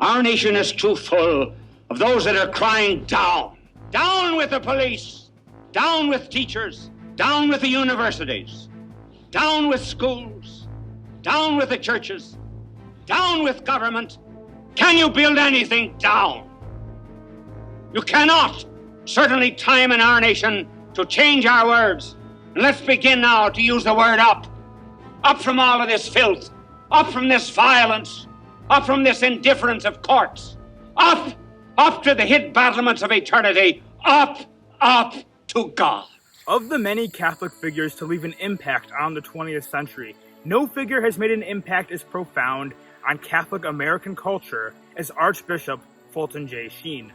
Our nation is too full of those that are crying down. Down with the police. Down with teachers. Down with the universities. Down with schools. Down with the churches. Down with government. Can you build anything down? You cannot. Certainly time in our nation to change our words. And let's begin now to use the word up. Up from all of this filth. Up from this violence. Up from this indifference of courts. Up to the hid battlements of eternity. Up to God. Of the many Catholic figures to leave an impact on the 20th century, no figure has made an impact as profound on Catholic American culture as Archbishop Fulton J. Sheen.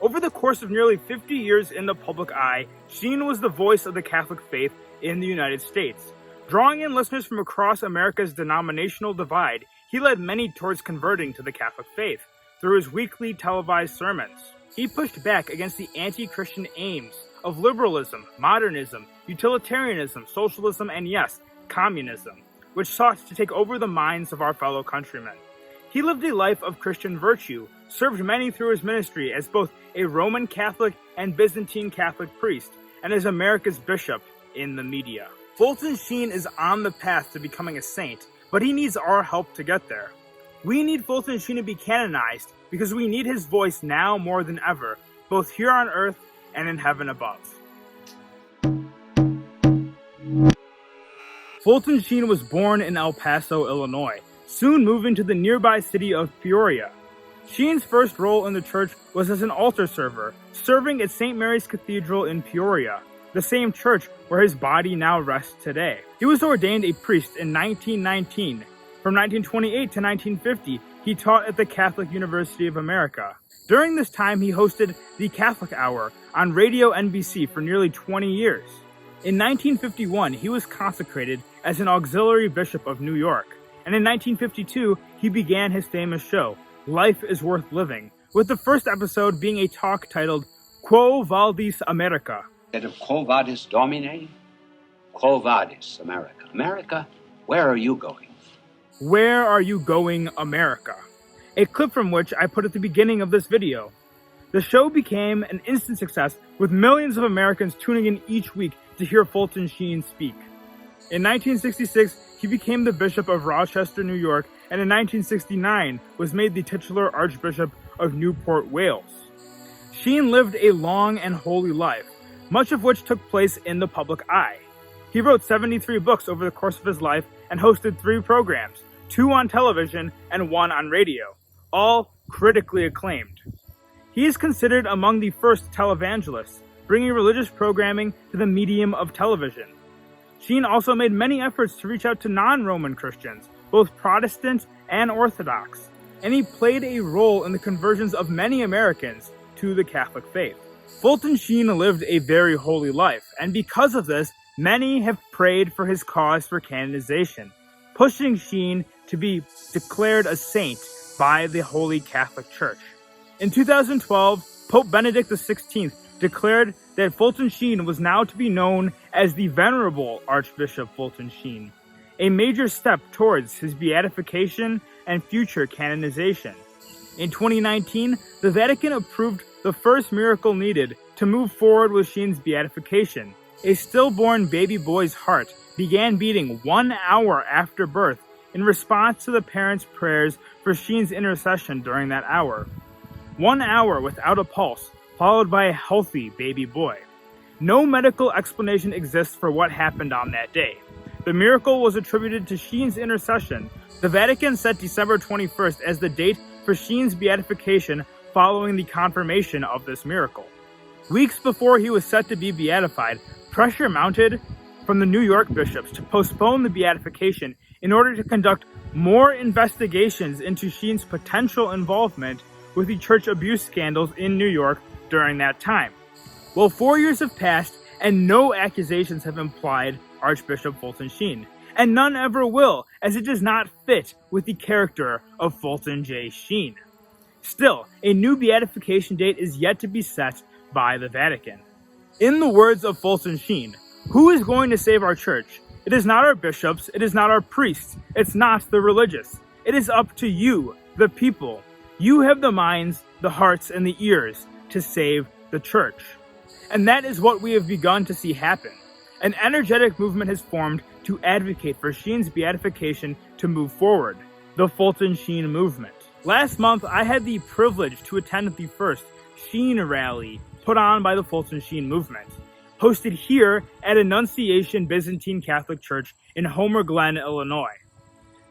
Over the course of nearly 50 years in the public eye, Sheen was the voice of the Catholic faith in the United States. Drawing in listeners from across America's denominational divide, he led many towards converting to the Catholic faith through his weekly televised sermons. He pushed back against the anti-Christian aims of liberalism, modernism, utilitarianism, socialism, and yes, communism, which sought to take over the minds of our fellow countrymen. He lived a life of Christian virtue, served many through his ministry as both a Roman Catholic and Byzantine Catholic priest, and as America's bishop in the media. Fulton Sheen is on the path to becoming a saint, but he needs our help to get there. We need Fulton Sheen to be canonized because we need his voice now more than ever, both here on earth and in heaven above. Fulton Sheen was born in El Paso, Illinois, soon moving to the nearby city of Peoria. Sheen's first role in the church was as an altar server, serving at St. Mary's Cathedral in Peoria, the same church where his body now rests today. He was ordained a priest in 1919. From 1928 to 1950, he taught at the Catholic University of America. During this time, he hosted the Catholic Hour on Radio NBC for nearly 20 years. In 1951, he was consecrated as an auxiliary bishop of New York, and in 1952, he began his famous show, Life is Worth Living, with the first episode being a talk titled Quo Vadis America? Instead of Quo Vadis Domine, Quo Vadis America. America, where are you going? Where are you going, America? A clip from which I put at the beginning of this video. The show became an instant success, with millions of Americans tuning in each week to hear Fulton Sheen speak. In 1966, he became the Bishop of Rochester, New York, and in 1969 was made the titular Archbishop of Newport, Wales. Sheen lived a long and holy life, much of which took place in the public eye. He wrote 73 books over the course of his life and hosted 3 programs, 2 on television and 1 on radio, all critically acclaimed. He is considered among the first televangelists, bringing religious programming to the medium of television. Sheen also made many efforts to reach out to non-Roman Christians, both Protestant and Orthodox, and he played a role in the conversions of many Americans to the Catholic faith. Fulton Sheen lived a very holy life, and because of this, many have prayed for his cause for canonization, pushing Sheen to be declared a saint by the Holy Catholic Church. In 2012, Pope Benedict XVI declared that Fulton Sheen was now to be known as the Venerable Archbishop Fulton Sheen, a major step towards his beatification and future canonization. In 2019, the Vatican approved the first miracle needed to move forward with Sheen's beatification. A stillborn baby boy's heart began beating 1 hour after birth in response to the parents' prayers for Sheen's intercession during that hour. 1 hour without a pulse, followed by a healthy baby boy. No medical explanation exists for what happened on that day. The miracle was attributed to Sheen's intercession. The Vatican set December 21st as the date for Sheen's beatification following the confirmation of this miracle. Weeks before he was set to be beatified, pressure mounted from the New York bishops to postpone the beatification in order to conduct more investigations into Sheen's potential involvement with the church abuse scandals in New York during that time. Well, 4 years have passed and no accusations have implied Archbishop Fulton Sheen, and none ever will, as it does not fit with the character of Fulton J. Sheen. Still, a new beatification date is yet to be set by the Vatican. In the words of Fulton Sheen, who is going to save our church? It is not our bishops, it is not our priests, it's not the religious. It is up to you, the people. You have the minds, the hearts, and the ears to save the church. And that is what we have begun to see happen. An energetic movement has formed to advocate for Sheen's beatification to move forward, the Fulton Sheen movement. Last month, I had the privilege to attend the first Sheen Rally put on by the Fulton Sheen movement, hosted here at Annunciation Byzantine Catholic Church in Homer Glen, Illinois.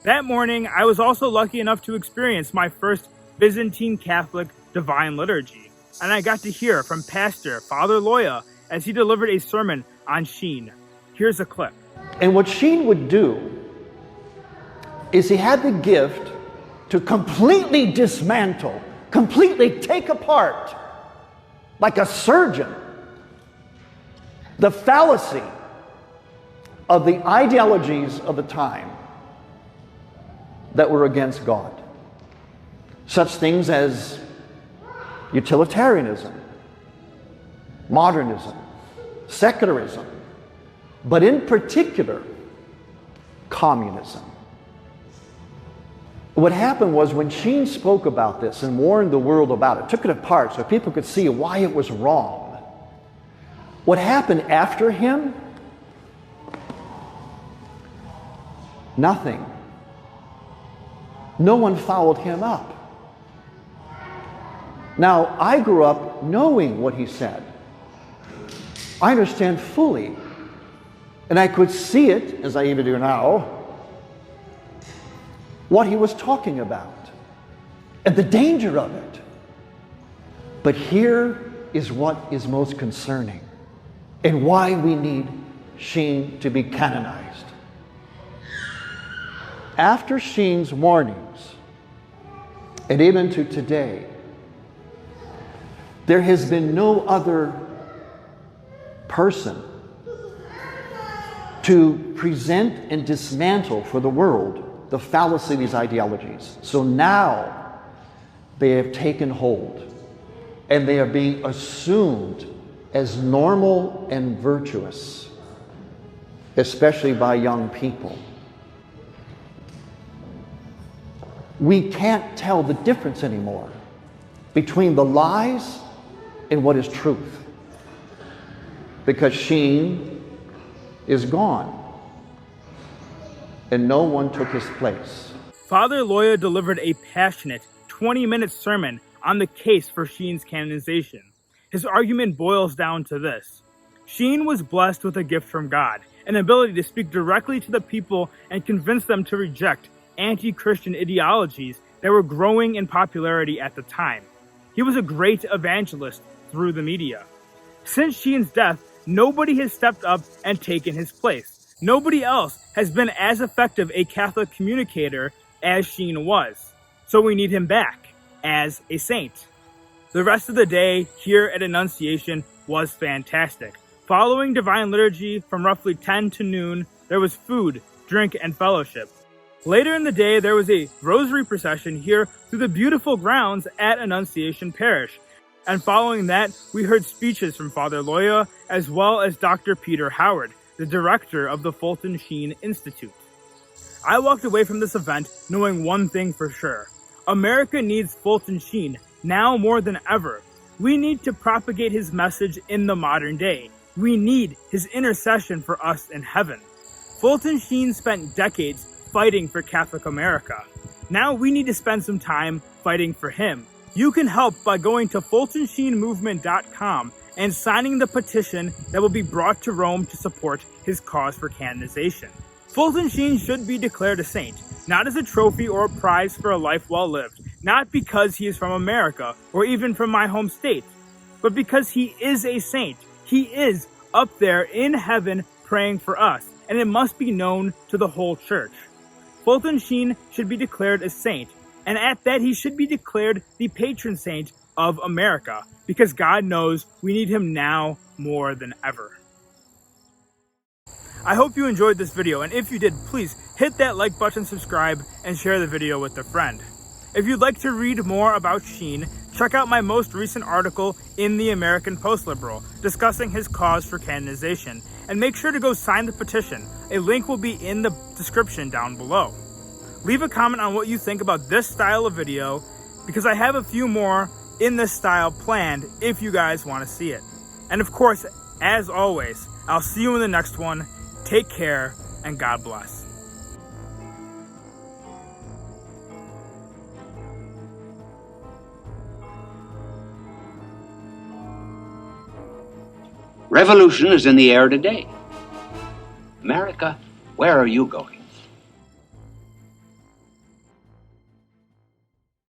That morning, I was also lucky enough to experience my first Byzantine Catholic Divine Liturgy, and I got to hear from Pastor Father Loya as he delivered a sermon on Sheen. Here's a clip. And what Sheen would do is he had the gift to completely dismantle, completely take apart, like a surgeon, the fallacy of the ideologies of the time that were against God. Such things as utilitarianism, modernism, secularism, but in particular, communism. What happened was when Sheen spoke about this and warned the world about it, took it apart so people could see why it was wrong. What happened after him? Nothing. No one followed him up. Now, I grew up knowing what he said. I understand fully, and I could see it, as I even do now, what he was talking about and the danger of it. But here is what is most concerning and why we need Sheen to be canonized. After Sheen's warnings, and even to today, there has been no other person to present and dismantle for the world the fallacy of these ideologies. So now they have taken hold and they are being assumed as normal and virtuous, especially by young people. We can't tell the difference anymore between the lies and what is truth, because Sheen is gone and no one took his place. Father Loya delivered a passionate 20-minute sermon on the case for Sheen's canonization. His argument boils down to this: Sheen was blessed with a gift from God, an ability to speak directly to the people and convince them to reject anti-Christian ideologies that were growing in popularity at the time. He was a great evangelist through the media. Since Sheen's death, nobody has stepped up and taken his place. Nobody else has been as effective a Catholic communicator as Sheen was. So we need him back as a saint. The rest of the day here at Annunciation was fantastic. Following Divine Liturgy from roughly 10 to noon, there was food, drink, and fellowship. Later in the day, there was a rosary procession here through the beautiful grounds at Annunciation Parish. And following that, we heard speeches from Father Loya, as well as Dr. Peter Howard, the director of the Fulton Sheen Institute. I walked away from this event knowing one thing for sure. America needs Fulton Sheen now more than ever. We need to propagate his message in the modern day. We need his intercession for us in heaven. Fulton Sheen spent decades fighting for Catholic America. Now we need to spend some time fighting for him. You can help by going to FultonSheenMovement.com and signing the petition that will be brought to Rome to support his cause for canonization. Fulton Sheen should be declared a saint, not as a trophy or a prize for a life well lived, not because he is from America or even from my home state, but because he is a saint. He is up there in heaven praying for us, and it must be known to the whole church. Fulton Sheen should be declared a saint, and at that he should be declared the patron saint of America, because God knows we need him now more than ever. I hope you enjoyed this video, and if you did, please hit that like button, subscribe, and share the video with a friend. If you'd like to read more about Sheen, check out my most recent article in the American POSTLIBERAL discussing his cause for canonization, and make sure to go sign the petition. A link will be in the description down below. Leave a comment on what you think about this style of video. because I have a few more in this style planned if you guys want to see it. And of course, as always, I'll see you in the next one. Take care and God bless. Revolution is in the air today. America, where are you going?